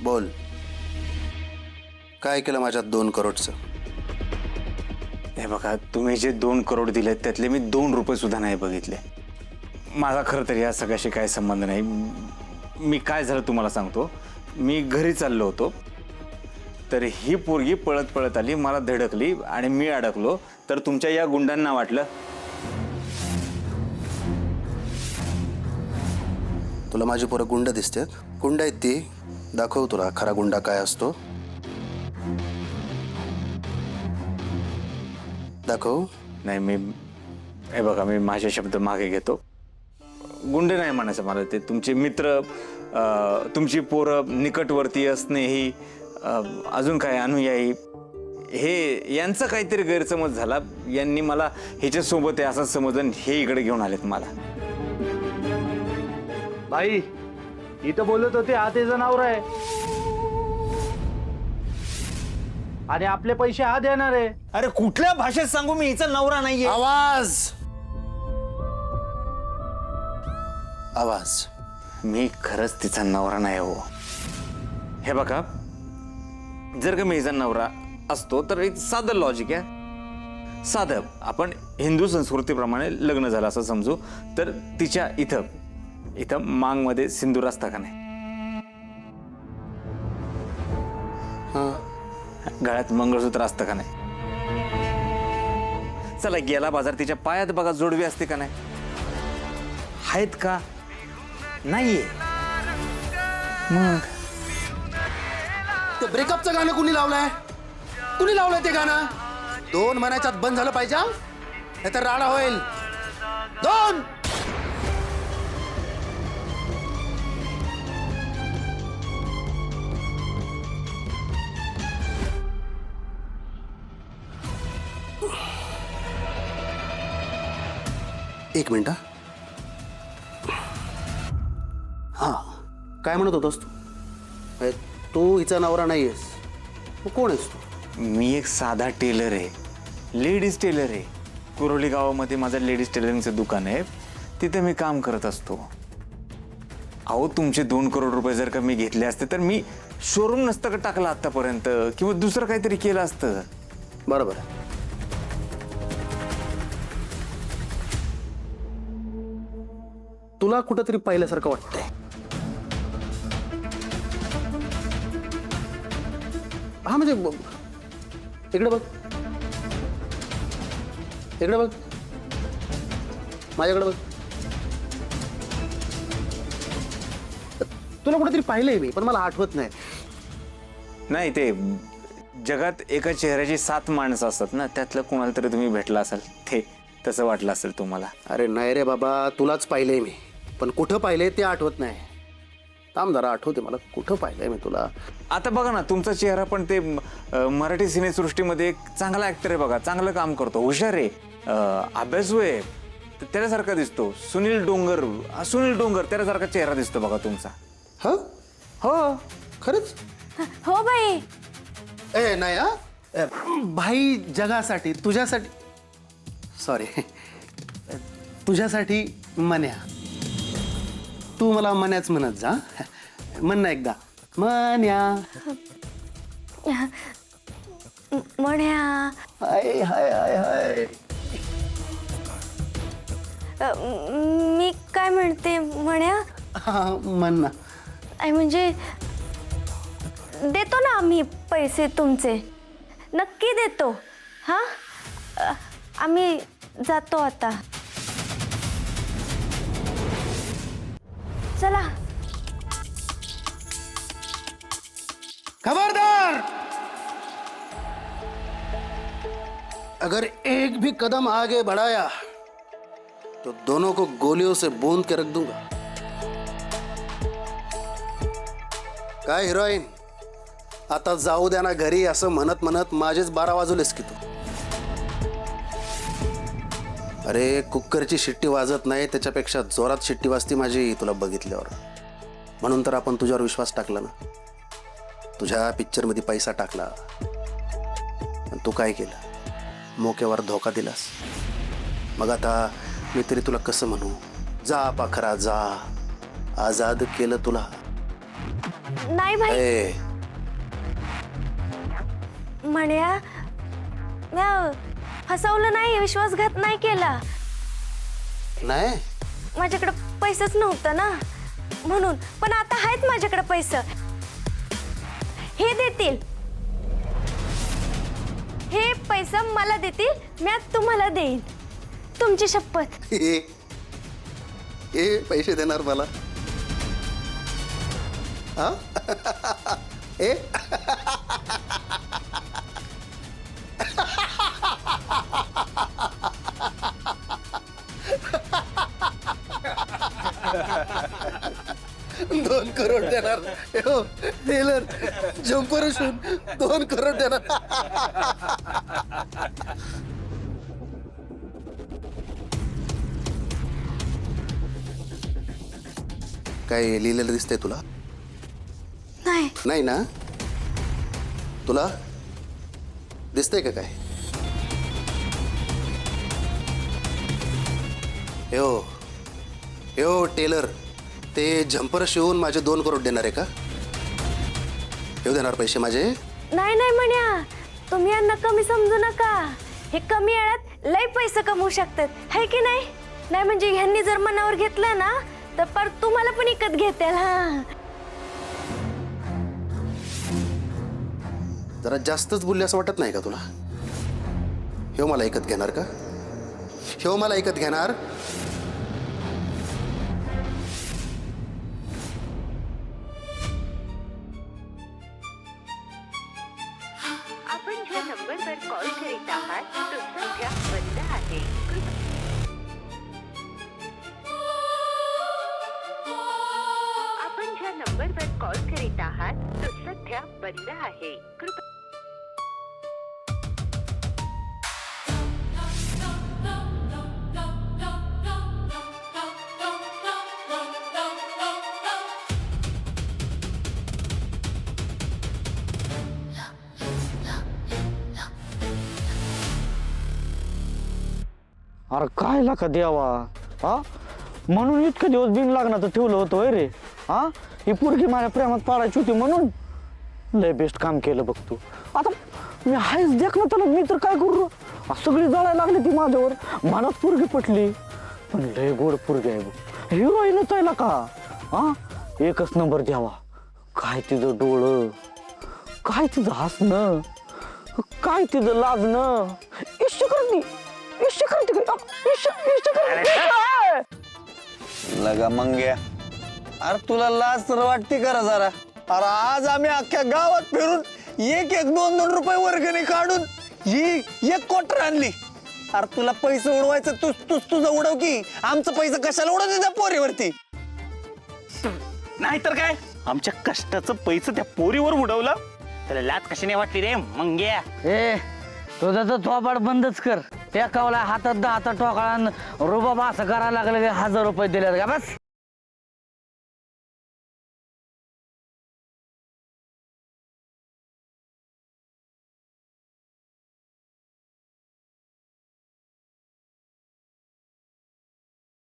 बोल, काय केलं माझ्या 2 करोडचं? हे बघा, तुम्ही जे 2 करोड दिलेत त्यातले मी 2 रुपये सुद्धा नाही बघितले. माझा खरं तर या सगळ्याशी काही संबंध नाही. मी काय झालं तुम्हाला सांगतो. मी घरी चाललो होतो, तर ही पोरगी पळत पळत आली, मला धडकली आणि मी अडकलो. तर तुमच्या या गुंडांना वाटलं. तुला माझी पोरं गुंड दिसतात? गुंड आहेत ती. दाखव तुला खरा गुंडा काय असतो. दाखव. नाही, हे बघा, मी माझे शब्द मागे घेतो. गुंड नाही म्हणायचं मला. ते तुमचे मित्र, तुमची पोरं निकटवर्तीय, स्नेही, अजून काय अनुयायी, हे यांचा काहीतरी गैरसमज झाला. यांनी मला ह्याच्यासोबत आहे असं समजून हे इकडे घेऊन आलेत मला. भाई, इथं बोलत होते हा त्याचं नवरा आहे आणि आपले पैसे हा देणार आहे. अरे कुठल्या भाषेत सांगू मी हिचा नवरा नाहीये? आवाज आवाज. मी खरंच तिचा नवरा नाही हो. हे बघा, जर का मी हिचा नवरा असतो तर एक साधं लॉजिक आहे. साधं आपण हिंदू संस्कृतीप्रमाणे लग्न झालं असं समजू. तर तिच्या इथं मांगमध्ये सिंदूर असता का नाही? गळ्यात मंगळसूत्र असतं का नाही? चला, गेला बाजार, तिच्या पायात बघा जोडवी असते का नाही? आहेत का? नाहीये. मग ते ब्रेकअपचं गाणं कुणी लावलंय? कुणी लावलंय ते गाणं? 2 महिन्याच्यात बंद झालं पाहिजे, नाहीतर राडा होईल. 2. एक मिनिट. हा, काय म्हणत होतास तू? तू हिचा नवरा नाहीयेस. तू कोण आहेस तू? मी एक साधा टेलर आहे, लेडीज टेलर आहे. कुरोली गावामध्ये माझं लेडीज टेलरिंगचं दुकान आहे. तिथे मी काम करत असतो. अहो, तुमचे 2 करोड रुपये जर का मी घेतले असते तर मी शोरूम नसतं का टाकलं आतापर्यंत, किंवा दुसरं काहीतरी केलं असतं. बरोबर. तुला कुठंतरी पाहिल्यासारखं वाटतंय. हा, म्हणजे इकडे बघ, इकडे बघ, माझ्याकडे बघ. तुला कुठेतरी पाहिलंय मी, पण मला आठवत नाही. नाही, ते जगात एका चेहऱ्याची 7 माणसं असतात ना, त्यातलं कोणाला तरी तुम्ही भेटला असाल. ते तसं वाटलं असेल तुम्हाला. अरे नाही रे बाबा, तुलाच पाहिलंय मी, पण कुठं पाहिलंय ते आठवत नाही. थांब जरा, आठवते मला कुठं पाहिलंय मी तुला. आता बघा ना, तुमचा चेहरा पण ते मराठी सिनेसृष्टीमध्ये एक चांगला ऍक्टर आहे बघा, चांगलं काम करतो, हुशार आहे, अभ्यासू आहे, त्याच्यासारखा दिसतो. सुनील डोंगर त्याच्यासारखा चेहरा दिसतो बघा तुमचा. हा, हो, खरंच? हो बाई. ए नाही हा, भाई जगासाठी, तुझ्यासाठी, सॉरी, तुझ्यासाठी मन्या. तू मला मन्याच म्हणत जा. म्हण ना एकदा, मन्या. म्हण्या. हाय हाय हाय हाय. मी काय म्हणते म्हण्या? हा, म्हण ना. म्हणजे देतो ना आम्ही पैसे तुमचे, नक्की देतो. हा, आम्ही जातो आता. चला. खबरदार, अगर एक भी कदम आगे बढ़ाया तो दोनों को गोलियों से बूंद के रख दूंगा. काय हिरोईन, आता जाऊ द्या ना घरी असं म्हणत म्हणत माझेच 12 वाजवलेस की तू. अरे कुक्करची शिट्टी वाजत नाही, त्याच्यापेक्षा जोरात शिट्टी वाजती माझी तुला बघितल्यावर. म्हणून तर आपण तुझ्यावर विश्वास टाकला ना, तुझ्या पिक्चरमध्ये पैसा टाकला. पण तू काय केलं? मोक्यावर धोका दिलास. मग आता मी तरी तुला कसं म्हणू? जा पाखरा जा, आजाद केलं तुला. नाही भाई, ए म्हण्या म्या फसवलं नाही, विश्वासघात नाही केला. नाही माझ्याकडे पैसेच नव्हतं ना म्हणून. पण आता आहेत माझ्याकडे पैसे. हे देतील, हे पैसा मला देतील, म्या तुम्हाला देईन. तुमची शपथ. हे पैसे देणार मला? हा ए 2 करोड देणार. हो टेलर जम्पर शून 2 करोड देणार. काय लिहिलेलं दिसतंय तुला? नाही. नाही ना? तुला दिसतंय का काय? हो टेलर, ते झंपर शिवून माझे 2 करोड देणार आहे का? हे देणार पैसे माझे? नाही नाही म्हण्या, तुम्ही यांना कमी समजू नका. हे कमी वेळात लय पैसे कमवू शकतात, है की नाही? नाही म्हणजे ह्यांनी जर मनावर घेतलं ना तर पर तुम्हाला पण इकत घेतील. हा जरा जास्तच बोलले असं वाटत नाही का तुला? हे मला ऐकत घेणार का? हे मला ऐकत घेणार? आपण ज्या नंबरवर कॉल करीत आहात तो सध्या बंद आहे. आपण ज्या नंबरवर कॉल करीत आहात तो सध्या बंद आहे. अरे काय लाका द्यावा हा, म्हणून इतके दिवस बिन लागणार ठेवलं होतं होय रे. हा ही पोरगी माझ्या प्रेमात पाडायची होती म्हणून लय बेस्ट काम केलं बघ तू. आता मी हायच देख ना त्याला, मी तर काय करू? सगळी जळायला लागली ती माझ्यावर. मलाच पोरगी पटली, पण लय गोड पोरगी आहे बघ. हिरोईनच आहे का? हा एकच नंबर द्यावा. काय तिचं डोळं, काय तिचं हसणं, काय तिचं लाजणं. इश्य करती, इश्य करते, इश्य करते. लगा मंग्या, अरे तुला लाज तर वाटते करा जरा. अरे आज आम्ही अख्ख्या गावात फिरून 1-2 रुपये वर्गणी काढून ही 1 क्वार्टर आणली. अरे तुला पैसे उडवायचं तुझं उडव की, आमचं पैसे कशाला उडवते त्या पोरीवरती? नाहीतर काय, आमच्या कष्टाचं पैसे त्या पोरीवर उडवलं. त्याला लाज कशाने वाटली रे मंग्या? ए तुझं तर थोबाड बंदच कर. त्या कावला हातात 10 टोकाळा रुबाब असं करायला लागलं की 1000 रुपये दिले का बस.